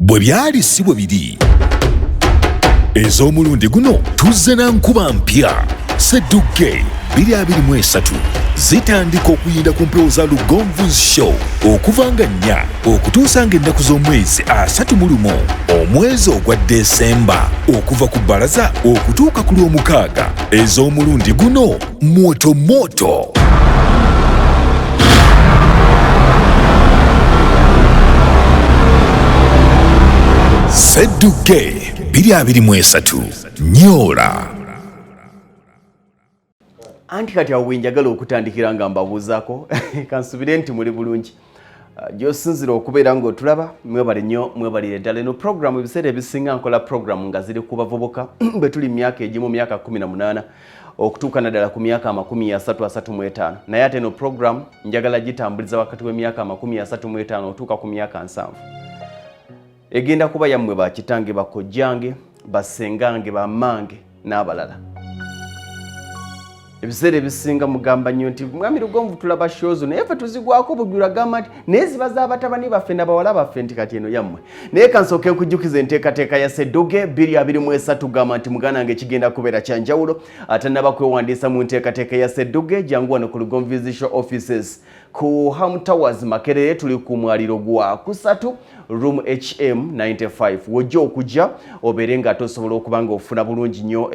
bwe byali si bwe biri. Ez'omulundi guno tuzze na nkuba mpya Sedduke 2023 zitandika okuyinda ku mpewo za Lugonvu's Show okuva nga 4 okutuusa ng'ennaku z'omwezi 31 omwezi ogwa Desemba okuva ku bbalaza okutuuka ku Lwomukaaga. Ez'omulundi guno moto moto. Sedduke 2023 Nyola. Anti kati awo njagala okutandikira nga mbabuuzaako kansubire nti muli bulungi gy'osinzira okubeera ng'otulaba mwebale nnyo mwebalire ddala. Eno programu ebiseera ebisinga nkola programu nga ziri ku bavubuka bwe tuli myaka egimu myaka 18 okutuuka naddala ku myaka 33 naye ate eno programu njagala gitambuliza wakati w'emyaka 35 otuuka ku myaka 7. Egenda kuba yammwe bakitange bakojjange basengange bammange n'abalala. Ebiseera ebisinga mugamba nnyo nti mwami Lugonvu tulaba shows naye ffe tuzigwako bugula gamba nti nezibaza abatabani baffe n'abawala baffe nti kati eno yammwe. Naye kansooke nkujjukiza enteekateeka ya Sedduke 2023 gamba nti muganda nge kigenda kubeera kya njawulo. Ate naba kwewandiisa mu nteekateeka ya Sedduke jangu wano ku Lugonvu's Show offices ku Ham Towers Makerere tuli ku mwaliro gwa kusatu room HM 95. Wojja okujja obeere nga tosobola okuba nga ofuna bulungi nnyo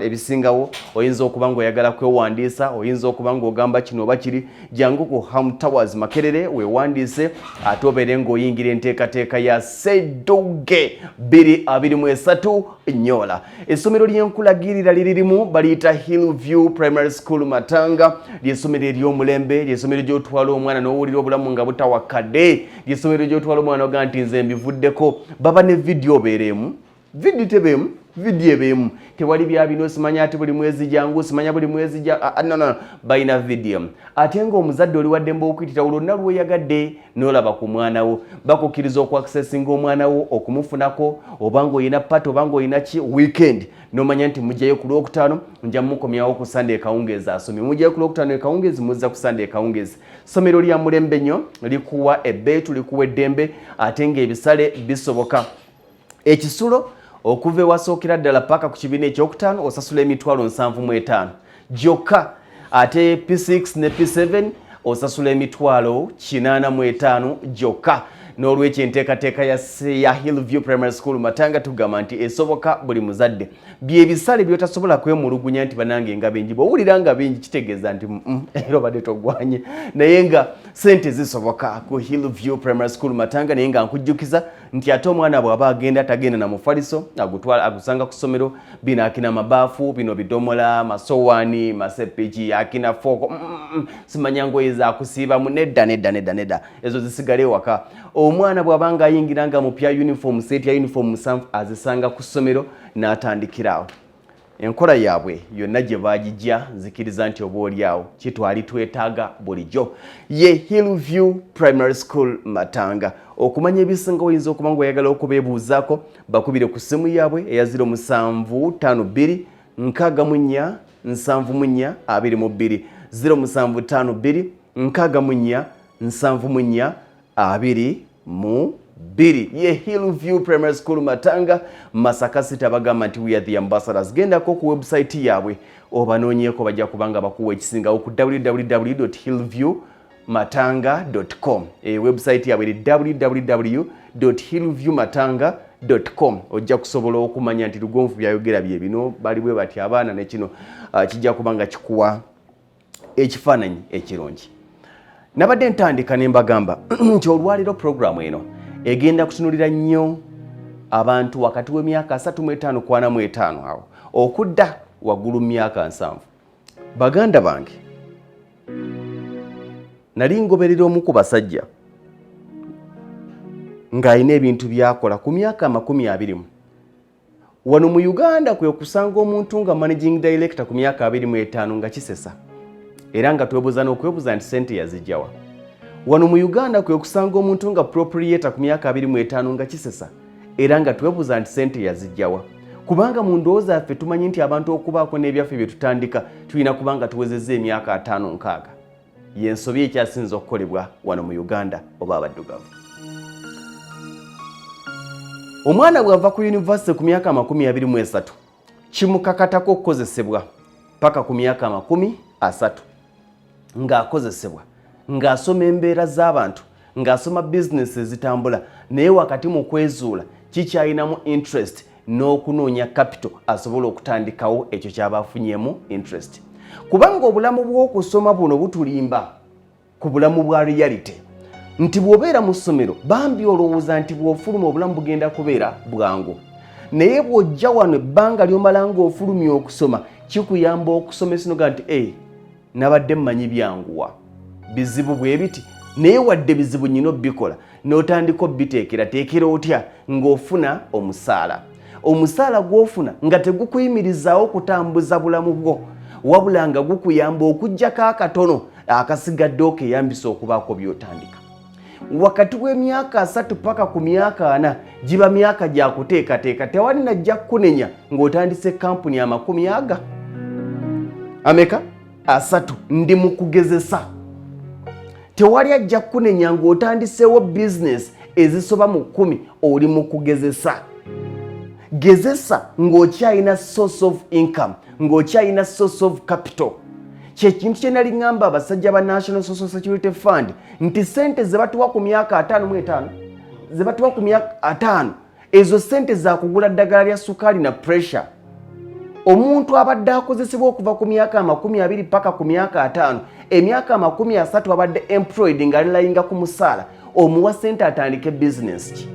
ebisingawo. Oyinza okuba nga oyagala kwewandiisa, oyinza okuba nga ogamba kino oba kiri, jangu ku Ham Towers Makerere weewandiise ate obeere ng'oyingira enteekateeka ya Sedduke 2023 Nyola. Essomero ly'enkulagirira liririmu baliyita Hillview Primary School Matanga, ly'essomero ery'omulembe, ly'essomero gy'otwala omwana n'owulira obulamu nga butawakadde, ly'essomero gy'otwala omwana oga nti nze mbivuddeko. Baba ne vidiyo obeeremu, vidiyo tebeemu, vidiyo ebeemu. Tewali bya bino simanya ati buli mwezi jangu, simanya buli mwezi no. Bayina vidiyo. Ate ng'omuzadde oli wadde mb'okuyitira olwonna lw'oyagadde n'olaba ku mwana wo. Bakukkiriza okwakisesinga omwana wo okumufunako oba ng'olina pati oba ng'olina ki weekend. N'omanya nti mujjayo ku Lwokutaano nja mukomyawo ku Sunday kawungeezi asomye. Mujjayo ku Lwokutaano ekawungeezi muzza ku Sunday kawungeezi. Ssomero lya mulembe nnyo likuwa ebbeetu likuwa eddembe ate ng'ebisale bisoboka. Ekisulo okuva ewasookera ddala paka ku kibiina ekyokutaano osasula emitwalo 75 gyokka. Ate P6 ne P7 osasula emitwalo 85 gyokka. N'olwekyo enteekateeka ya Hillview Primary School Matanga tugamba nti esoboka buli muzadde. Byebisale byotasobola kwemulugunya nti banange nga bingi. Bw'owulira nga bingi kitegeeza nti era obadde togwanye. Naye nga ssente zisoboka ku Hillview Primary School Matanga, naye nga nkujjukiza nti ate omwana bw'aba agenda tagenda na mufaliso agusanga ku ssomero. Bino akina mabaafu, bino bidomola, masowaani, masepiki, akina fooko. Simanya ngoye za kusiibamu nedda. Ezo zisigale waka. Omwana bw'abanga ayingira nga mupya uniform set ya uniform 7 azisanga ku ssomero n'atandikirawo. Enkola yaabwe yonna gye baagijja zikiriza nti oba oliawo kitwali twetaaga bulijjo. Ye Hillview Primary School Matanga. Okumanya ebisinga oyinza okuba ng'oyagala okubeebuuzaako bakubire ku ssimu yaabwe eya 0752 64 74 22 0752 64 74 22. Ye Hillview Primary School Matanga Masaka City bagamba nti we are the ambassadors. Gendako ku website yaabwe obanoonyeeko bajja kubanga bakuwa ekisingawo ku www.hillviewmatanga.com. Website yaabwe eri www.hillviewmatanga.com. Ojja kusobola okumanya nti Lugonvu byayogera bye bino bali bwe bati abaana ne kino kijja kubanga kikuwa ekifaananyi ekirungi. Nabadde ntandika ne mbagamba nti olwaliro programu eno egenda kutunulira nnyo abantu wakati w'emyaka 35 ku 45 awo okudda waggulu myaka 7. Baganda bange nali ngoberera omu ku basajja ng'alina ebintu byakola ku myaka 20. Wano mu Uganda kwe kusanga omuntu nga managing director ku myaka 25 nga kisesa. Era nga twebuuza n'okwebuuza nti ssente yazijjawa. Wano mu Uganda kwe kusanga omuntu nga proprietor ku myaka 25 nga kisesa. Era nga twebuuza nti ssente yazijjawa. Kubanga mu ndowooza yaffe tumanyi nti abantu okubaako n'ebyaffe bye tutandika tulina kubanga tuwezezza emyaka 5-6. Y'ensobi ekyasinze okukolebwa wano mu Uganda oba abaddugavu. omwana bw'ava ku university ku myaka 23 kimukakatako okukozesebwa paka ku myaka 30 ng'akozesebwa ng'asoma embeera z'abantu ng'asoma bizinesi ezitambula naye wakati mu kwezuula kikyalinamu interest n'okunoonya capital asobola okutandikawo ekyo ky'aba afunyemu interest. Kubanga obulamu bw'okusoma buno butulimba ku bulamu bwa reality nti bw'obeera mu ssomero bambi olowooza nti bw'ofuluma obulamu bugenda kubeera bwangu, naye bw'ojja wano ebbanga ly'omala ng'ofulumya okusoma kikuyamba okusomesa noga nti nabadde mmanyi byanguwa bizibu bwe biti naye wadde bizibu nyina obbikola n'otandika obbiteekerateekera otya ng'ofuna omusaala gw'ofuna nga tegukuyimirizaawo kutambuza bulamu bwo wabula nga gukuyamba okuggyako akatono akasigadde okeyambisa okubaako by'otandika. Wakati w'emyaka 3 paka ku myaka 4 giba myaka gya kuteekateeka, tewali najja kunenya ng'otandise kampuni 10 ameka 3 ndi mu kugezesa. Tewali ajja kunenya ng'otandiseewo bizinesi ezisoba mu 10 oli mu kugezesa. Gezesa ng'okyalina source of income, ng'okyalina source of capital. Kyekintu kye nali ngamba abasajja ba National Social Security Fund nti sente ze batuwa ku myaka 55 ze batuwa ku myaka 5 ezo sente za kugula ddagala lya sukaali na pressure. Omuntu abadde akozesebwa okuva ku myaka 20 paka ku myaka 5 emyaka 30 abadde employed ng'alilayinga ku musaala omuwa sente atandike business ki.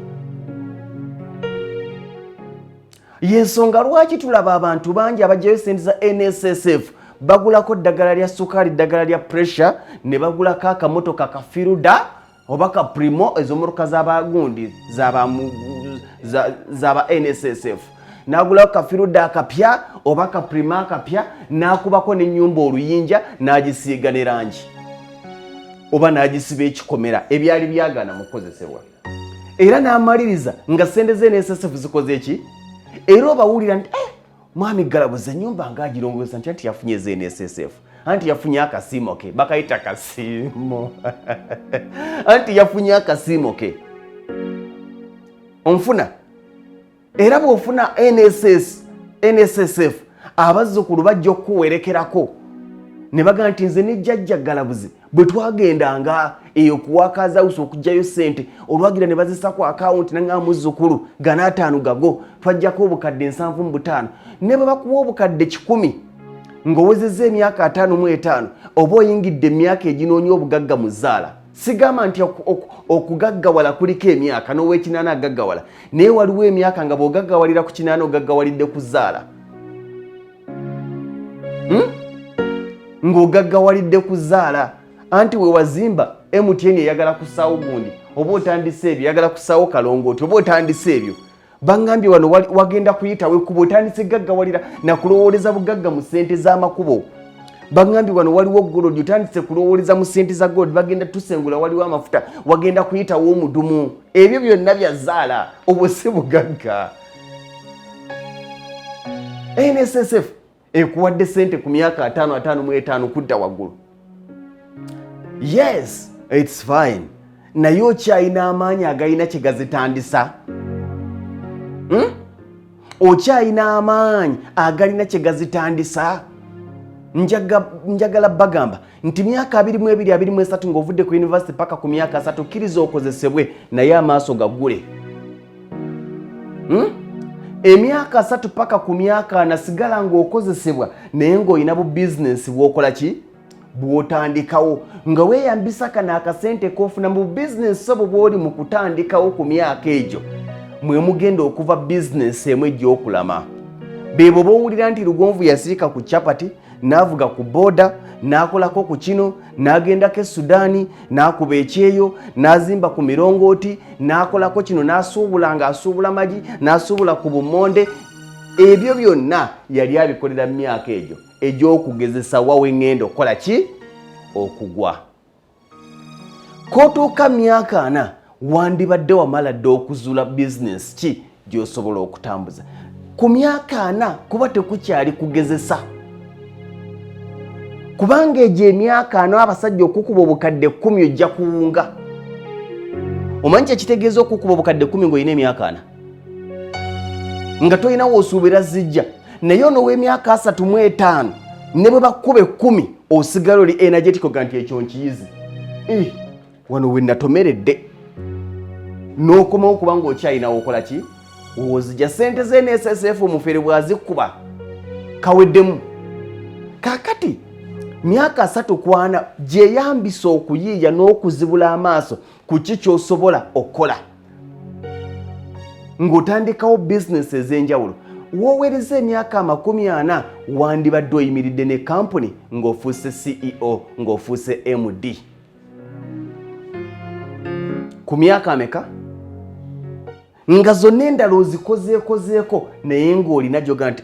Yensonga lwaki tulaba abantu bangi abajjayo sente za NSSF bagulako ddagala lya sukaali ddagala lya pressure ne bagulako akamotoka ka Firuda oba ka Primo ezo motoka z'abagundi z'aba NSSF n'agulako ka Firuda akapya oba ka Primo akapya n'akubako n'ennyumba oluyinja n'agisiiga ne rangi oba n'agisiba ekikomera ebyali byagana mu kukozesebwa era n'amaliriza nga sente ze NSSF zikoze eki era obawulira nti mwami galabuze ennyumba ng'agirongoosa nti anti yafunye ze NSSF anti yafunye akasiimo ke bakayita kasiimo anti yafunye akasiimo ke onfuna era bw'ofuna NSSF abazzukulu bajja okuwerekerako ne bagamba nti nze ne jjajja galabuzi bwe twagendanga eyo kuwakaza house okugjayo sente olwagira ne bazisa ku account nanga muzzukulu gana 5 gago twajjako obukadde 75 ne bwe bakuwa obukadde 10 ng'owezezza emyaka 55 oba oyingidde emyaka eginoonya obugagga mu zzaala. Sigamba nti okugaggawala kuliko emyaka n'ow'ekinana agaggawala naye waliwo emyaka nga bw'ogaggawalira ku kinana ogaggawalidde ku zzaala ng'ogaggawalidde ku zzaala anti we wazimba MTN eyagala kusaawo gundi oba otandise ebyo yagala kusaawo kalongooti oba otandise ebyo bangambye wano wagenda kuyitawo ekkubo otandise gaggawalira nakulowooleza bugagga mu ssente z'amakubo. Bangambye wano waliwo golodi otandise kulowooleza mu ssente za golodi bagenda tusengula waliwo amafuta wagenda kuyitawo omudumu ebyo byonna bya zzaala obwo si bugagga. NSSF ekuwadde sente ku myaka 55 kudda waggulu. Yes, it's fine. Naye okyalina amaanyi agalina kye gazitandisa. Okyalina amaanyi agalina kye gazitandisa. Njagala bagamba nti myaka 22-23 ng'ovudde ku university paka ku myaka 3 kkiriza okozesebwe naye amaaso gaggule. Emyaka 3 paka ku myaka 4 sigala ng'okozesebwa naye ng'olina bu bizinesi bw'okola ki bw'otandikawo nga weeyambisa kana akasente k'ofuna mu bizinesi so bw'oli mu kutandikawo ku myaka egyo mwe mugenda okuva bizinesi emu egy'okulama. Beebo b'owulira nti Lugonvu yasiika ku chapati n'avuga ku booda n'akolako ku kino n'agendako e Sudaani n'akuba ekyeyo n'azimba ku mirongooti n'akolako kino n'asuubula ng'asuubula magi n'asuubula ku bumonde. Ebyo byonna yali abikolera mu myaka egyo egy'okugezesa wawe ngendo okukola ki okugwa. K'otuuka myaka 4 wandibadde wamala dde okuzuula bizinesi ki gy'osobola okutambuza. Ku myaka 4 kuba tekukyali kugezesa kubanga egyo emyaka 4 abasajja okukuba obukadde 10 ojja kuwunga. Omanyi kye kitegeeza okukuba obukadde 10 ng'olina emyaka 4? nga toyina w'osuubira zijja naye ono w'emyaka 35 ne bwe bakube 10 osigala oli energetic oga nti ekyo nkiyizi wano we natomeredde n'okomawo kubanga okyayinawo okola ki wozija sente ze NSSF omufere bwazikuba kaweddemu kakati myaka 3 kwana gyeyambisa okuyiiya n'okuzibula amaaso ku ki ky'osobola okukola ng'otandikawo bizinesi ez'enjawulo woowereza emyaka 40 wandibadde oyimiridde ne kampuni ng'ofuuse CEO ng'ofuuse MD ku myaka ameka nga zonna endala ozikozeekozeeko naye ng'olina gyoga nti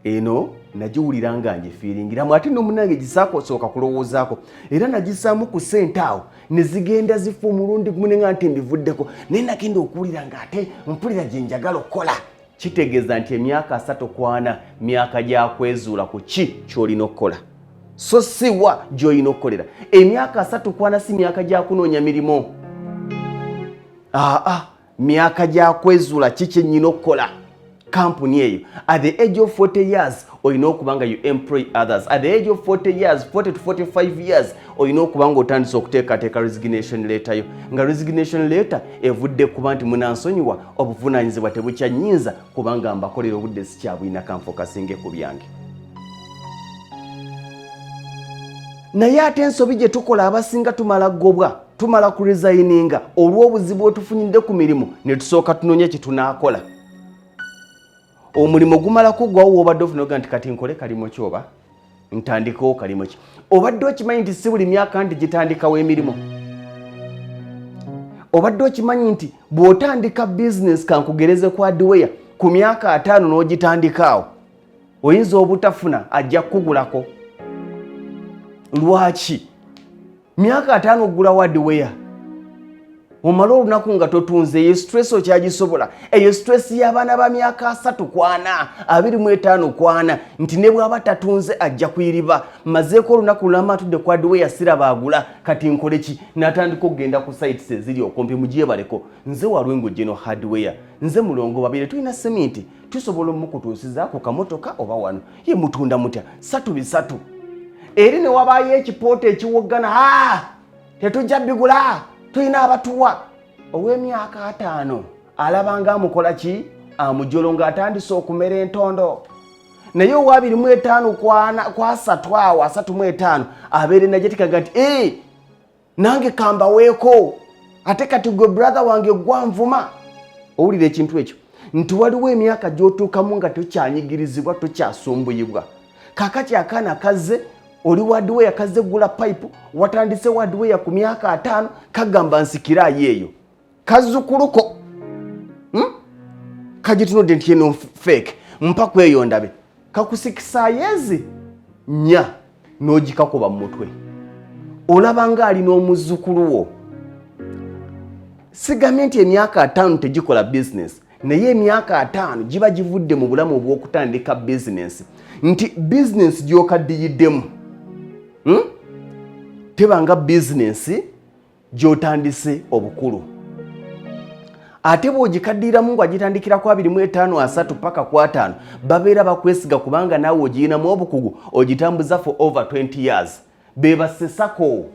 eno nagiwulira nga ngifiiringiramu ate n'omunange gisaakoosooka kulowoozaako era nagisaamu ku ssente awo ne zigenda zifa omulundi gumu ne nga nti mbivuddeko naye nagenda okuwulira nga ate mpulira gye njagala okukola kitegeeza nti emyaka 3 kwana myaka gya kwezuula ku ki ky'olina okukola so siwa gy'olina okukolera emyaka 3 kwana si myaka gya kunoonya mirimu myaka gya kwezuula ki kyennyina okukola kampuni eyo at the age of 40 years olina okuba nga you employ others at the age of 40 years 40 to 45 years olina okuba nga otandise okuteekateeka resignation letter yo nga resignation letter evudde kuba nti munansonyiwa obuvunaanyizibwa tebukyannyinza kubanga mbakolera obudde sikyabulina kanfokasinge ku byange naye ate ensobi gye tukola abasinga tumala gobwa tumala ku resigninga olw'obuzibu otufunyidde ku mirimu ne tusooka tunoonya kye tunaakola omulimu gumala kuggwawo w'obadde ofunaga nti kati nkole kalimu ki oba ntandikawo kalimu ki obadde okimanyi nti si buli myaka nti gitandikawo emirimu obadde okimanyi nti bw'otandika bizinesi kankugereze ku hardware ku myaka 5 n'ogitandikaawo oyinza obutafuna ajja kukugulako lwaki myaka 5 ogula hardware omala olunaku nga totunze eyo stress okyagisobola eyo stress y'abaana ba myaka 3 kwana 25 kwana nti ne bw'aba tatunze ajja kuyiriba mazeeko olunaku lulama atudde ku hardware siraba agula kati nkole ki n'atandika okugenda ku sites eziri okumpi mugyebaleko nze walwengo geno hardware nze mulongo babire tulina seminti tusobola omukutuusizaako kamotoka oba wano ye mutunda mutya 3 eri ne wabaayo ekipoota ekiwoggana tetujja bigula tulina abatuwa ow'emyaka 5 alabanga amukola ki amujolo ng'atandise okumera entondo naye owa 25 kwa 3 awo 35 abeera energetic nti nange kambaweeko ate kati gwe brother wange gwanvuma owulira ekintu ekyo nti waliwo emyaka gy'otuukamu nga tokyanyigirizibwa tokyasumbuyibwa kakati akaana kazze oli hardware kaze gula pipe watandise hardware ku myaka 5 kagamba nsikirayo eyo kazukuluko kagitunodde nti eno fake mpa kweyo ndabe kakusikisa yezi nya n'ogikakuba mu mutwe olaba nga alina omuzukulu wo sigambye nti emyaka 5 tegikola business naye emyaka 5 giba givudde mu bulamu obw'okutandika business nti business gy'okaddiyiddemu tebanga bizinesi gy'otandise obukulu ate bw'ogikaddiiramu ng'agitandikira ku 25 3 paka ku 5 babeera bakwesiga kubanga naawe ogiyinamu obukugu ogitambuza for over 20 years beba sesako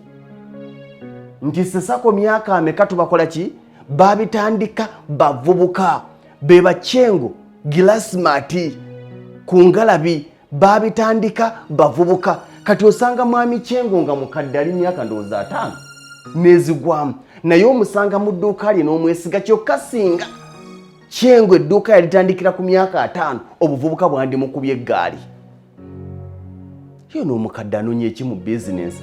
nti sesako myaka ameka tubakola ki babitandika bavubuka beba kyengo gilasmati ku ngalabi babitandika bavubuka kati osanga mwami kyengo nga mukadde ali myaka ndowooza 5 nezigwamu naye omusanga mu dduuka lye n'omwesiga kyokka singa kyengo edduuka yalitandikira ku myaka 5 obuvubuka bwandi mukubye eggaali yo n'omukadde anoonya eki mu bizinesi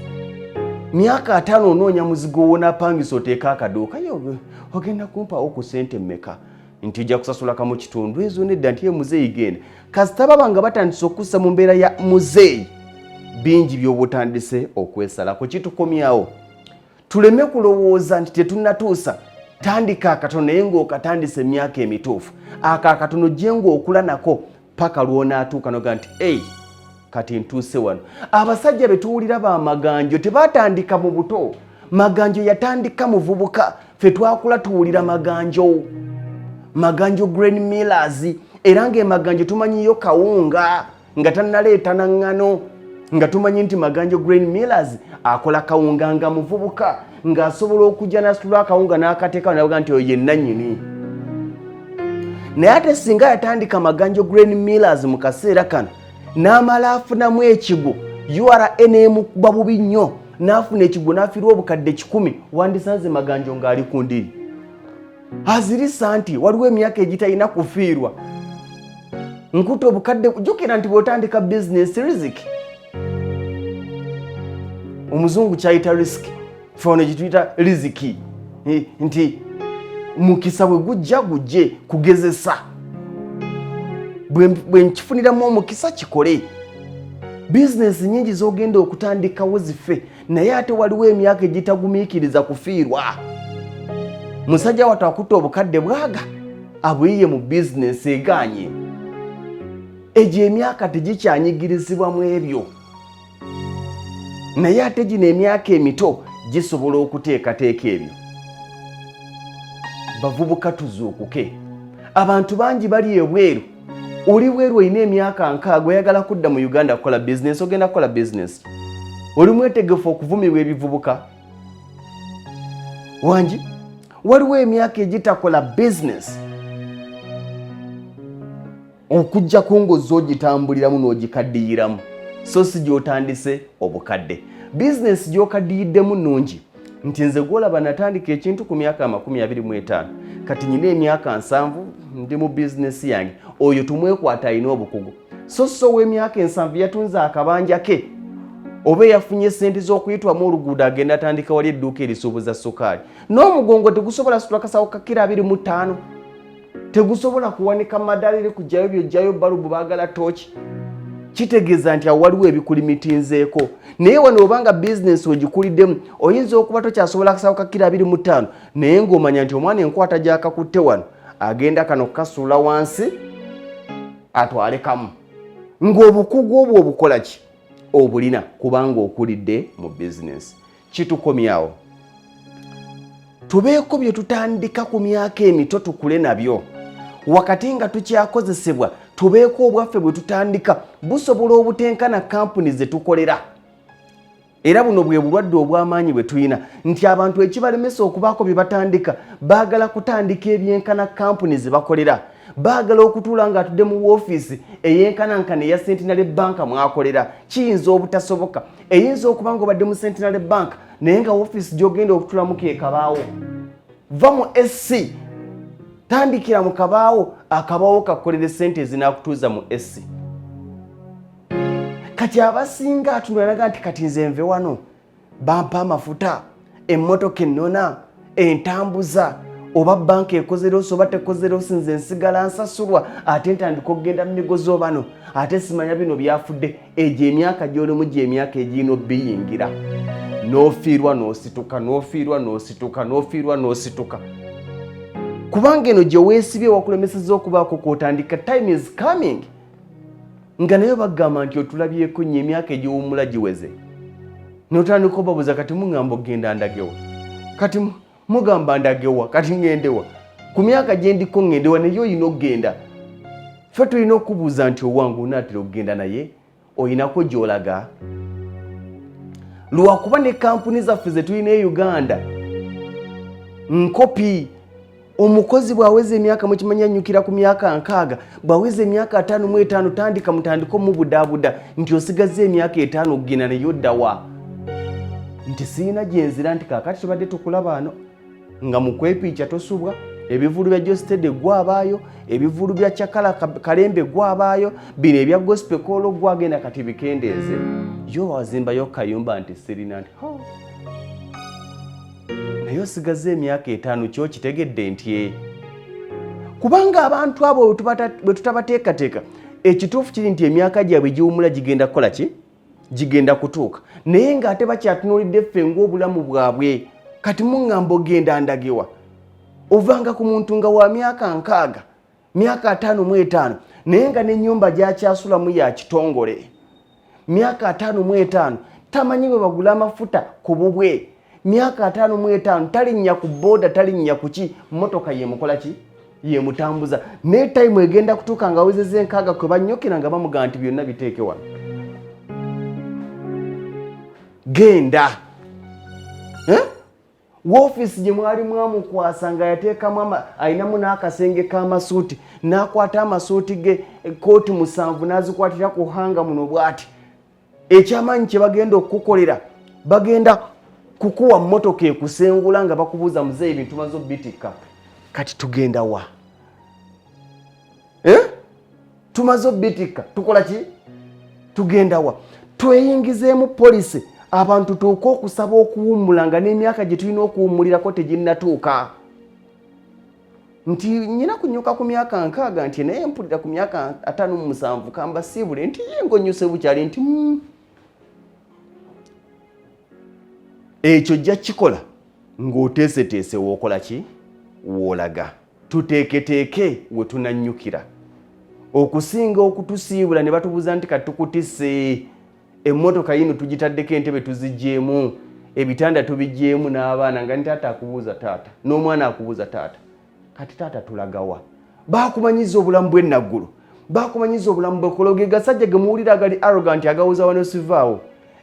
myaka 5 onoonya muzigo wonapangisa oteeka akaduuka yo ogenda kumpaawo ku sente mmeka nti ojja kusasula kamu kitundu ezo nedda nti ye muzeeyi genda kasita baba nga batandise okussa mu mbeera ya muzeeyi bingi by'obutandise okwesalako kitukomyawo tuleme kulowooza nti tetunnatuusa tandika akatono naye ng'okatandise emyaka emituufu aka akatono gye ng'okula nako paka lw'onaatuuka noga nti kati ntuuse wano abasajja be tuwulira ba maganjo tebaatandika mu buto maganjo yatandika muvubuka ffe twakula tuwulira maganjo Maganjo Grain Millers era ng'emaganjo tumanyiyo kawunga nga tannaleeta na ngano nga tumanyi nti Maganjo Grain Millers akola kawunga nga muvubuka ng'asobola okujja n'asitula akawunga n'akateeka nabaga nti oyo ye nannyini. Naye ate singa yatandika Maganjo Grain Millers mu kaseera kano n'amala afunamu ekigo URA n'emukuba bubi nnyo n'afuna ekigo n'afiirwa obukadde 10 wandisanze Maganjo ng'ali ku ndiri. Azirisa nti waliwo emyaka egitalina kufiirwa. Nkuta obukadde jjukira nti bw'otandika business riziki. Omuzungu kyayita risk. Fono gituyita riziki. Nti mukisa bwe gujje kugezesa. Bwe nkifuniramu omukisa kikole. Business nyingi z'ogenda okutandikawo zife naye ate waliwo emyaka egitagumiikiriza kufiirwa. Musajja wattu akutte obukadde bwaga abwiye mu business eganye. Egyo emyaka tegikyanyigirizibwa mu ebyo. Naye ate gino emyaka emito gisobola okuteekateeka ebyo. Bavubuka tuzuukuke. Abantu bangi bali ebweru. Oli bweru olina emyaka 6 oyagala kudda mu Uganda kukola business, ogenda kukola business. Oli mwetegefu okuvumibwa ebivubuka. Wangi waliwo emyaka egitakola business. Okujja ku ngozi ogitambuliramu n'ogikaddiyiramu. So si gy'otandise obukadde. Business gy'okaddiyiddemu nnungi. Nti nze gw'olaba natandika ekintu ku myaka 25 kati nyina emyaka 7 ndi mu business yange. Oyo tumwekwata alina obukugu. So w'emyaka 7 yatunze akabanja ke oba yafunye sente z'okuyitwamu oluguudo agenda atandika wali edduuka erisuubuza ssukaali. N'omugongo tegusobola situla kasawo ka kilo 25. Tegusobola kuwanika madalire kujjayo byojjayo balubu baagala tooki. Kitegeeza nti awo waliwo ebikulimitinzeeko. Naye wano obanga business ogikuliddemu oyinza okuba tokyasobola kasawo ka kilo 25 naye ng'omanya nti omwana enkwata gy'akakutte wano agenda kano kukasuula wansi atwale kamu. Ng'obukugu obwo obukola ki? Obulina kubanga okulidde mu business. Kitukomyawo. Tubeeko bye tutandika ku myaka emito tukule nabyo. Wakati nga tukyakozesebwa tubeeko obwaffe bwe tutandika busobola obutenkana kampuni ze tukolera. Era buno bwe bulwadde obw'amaanyi bwe tuyina nti abantu ekibalemesa okubaako bye batandika baagala kutandika ebyenkana kampuni ze bakolera. Baagala okutuula nga atudde mu woofiisi ey'enkanankana eya Centenary Bank mwakolera. Kiyinza obutasoboka. Eyinza okuba ng'obadde mu Centenary Bank naye nga woofiisi gy'ogenda okutuulamu keekabaawo. Va mu SC tandikira mu kabaawo, akabaawo kakolere ssente ezinaakutuuza mu SC. Kati abasinga atunulaga nti kati nze nve wano bampa amafuta, emmotoka ennona, entambuza, oba banka ekozeroso oba tekozeroso nze nsigala nsasulwa ate ntandika okugenda mu migozi obano ate simanya bino byafudde. Egyo emyaka gy'olimu gye emyaka egirina obbiyingira. N'ofiirwa n'osituka, n'ofiirwa n'osituka, n'ofiirwa n'osituka. Kubanga eno gye weesibye wakulemesezza okubaako kw'otandika. Time is coming. Nga nayo bagamba nti otulabyeko nnyo emyaka egiwummula giweze. N'otandika obabuuza kati muŋŋamba ogenda ndagewa. Kati mugamba ndagewa kati ŋŋendewa. Ku myaka gye ndiko ŋŋendewa naye oyina okugenda. Ffe tulina okubuuza nti owange onaatera okugenda naye oyinako gy'olaga. Lwakuba ne kampuni zaffe ze tulina e Uganda nkopi. Omukozi bw'aweza emyaka mukimanya nnyukira ku myaka 6 bw'aweza emyaka 55 tandika mutandiko mu budaabuda nti osigaze emyaka 5 okugenda naye oddawa. Nti siina gyenzira nti kaakati tubadde tukulaba ano nga mu kwepiica tosubwa, ebivulu bya Jostede gwabaayo, ebivulu bya Kyakala Kalembe gwabaayo, bino ebya Gospel Kolo gwagenda kati bikendeeze. Yo wazimbayo kayumba nti sirina nti naye osigaze emyaka 5 kyo kitegedde nti kubanga abantu abo bwe tutabateekateeka ekituufu kiri nti emyaka gyabwe giwumula gigenda kukola ki? Gigenda kutuuka. Naye ng'ate bakyatunuulidde ffe ng'obulamu bwabwe. Kati muŋŋamba ogenda ndagewa. Ovanga ku muntu nga wa myaka 6, myaka 55 naye nga n'ennyumba gy'akyasulamu ya kitongole. Myaka 55 tamanyi bwe bagula amafuta ku bubwe. Myaka 55 talinnya ku boda talinnya ku ki, mmotoka ye mukola ki? ye mutambuza ne time egenda kutuuka nga awezezza enkaaga kwe bannyokera nga bamugaa nti byonna biteeke wano genda woofiisi gye mwali mwamukwasa nga yateekamu ayinamu n'akasenge k'amasuuti n'akwata amasuuti ge kooti 7 n'azikwatira ku hanga muno bw'ati ekyamaanyi kye bagenda okukukolera bagenda kukuwa mmotoka ekusengula nga bakubuuza muzeeyi ebintu tumaze obbitikka kati tugenda wa tumaze obbitikka tukola ki tugenda wa tweyingizeemu polisi abantu tuuke okusaba okuwummula nga n'emyaka gye tulina okuwummulirako teginnatuuka nti nyina kunyuka ku myaka 6 nti naye mpulira ku myaka 57 kamba siibule nti ngonyuse bukyali nti ekyo jja kikola ng'oteeseteese wookola ki woolaga tuteeketeeke we tunannyukira okusinga okutusiibula ne batubuuza nti katukutise emmotoka yino tugitaddeko entebe tuzigyemu ebitanda tubigyemu n'abaana nga ni taata akubuuza taata n'omwana akubuuza taata kati taata tulagawa baakumanyiza obulamu bw'ennaggulu baakumanyiza obulamu bw'ekologe gasajja ge muwulira agali arrogant agawuza wano sivaawo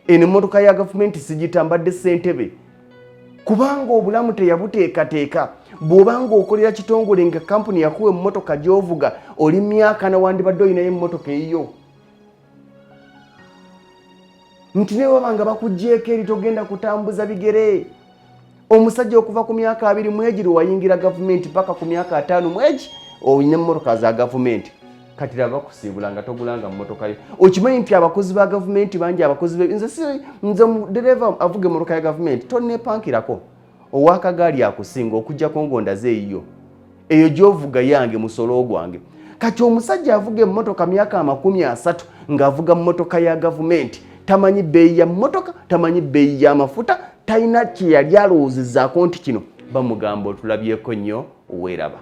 eno emmotoka ya gavumenti sigitambadde ssentebe kubanga obulamu teyabuteekateeka bw'obanga okolera kitongole nga kampuni yakuwa emmotoka gy'ovuga oli myaka na wandibadde olinayo emmotoka eyiyo nti ne wabanga bakuggyeko eri togenda kutambuza bigere omusajja okuva ku myaka 2 mwegiri wayingira gavumenti paka ku myaka 5 mwegi olina emmotoka za gavumenti kati laba kusiibula nga togulanga mmotoka yo okimanyi nti abakozi ba gavumenti bangi abakozi nze dereva avuga emmotoka ya gavumenti tonnepankirako owakagaali akusinga okuggyako ngondaze eyiyo eyo gy'ovuga yange musolo gwange kati omusajja avuga emmotoka myaka 30 ng'avuga mmotoka ya gavumenti tamanyi bbeeyi ya mmotoka tamanyi bbeeyi y'amafuta talina kye yali alowoozezzaako nti kino bamugamba otulabyeko nnyo weeraba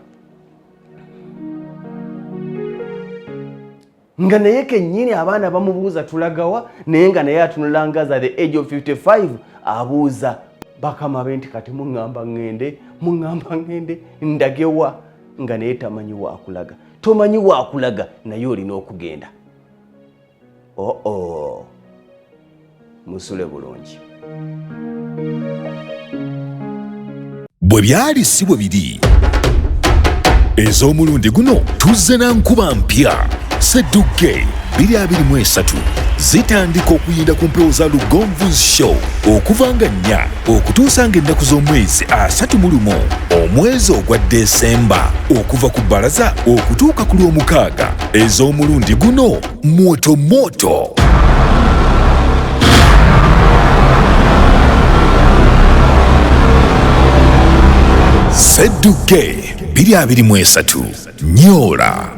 nga naye kennyini abaana bamubuuza tulagawa naye nga naye atunulangaza the age of 55 abuuza bakama be nti kati muŋŋamba ŋŋende ndagewa nga naye tamanyi waakulaga tomanyi waakulaga naye olina okugenda musule bulungi bwe byali si bwe biri ez'omulundi guno tuzze na nkuba mpya Sedduge 2023 zitandika okuyinda ku mpewo za Lugonvu Show okuva nga 4 okutuusa ng'ennaku z'omwezi 31 omwezi ogwa Desemba okuva ku bbalaza okutuuka ku Lwomukaaga ez'omulundi guno moto Sedduge 2023 Nyola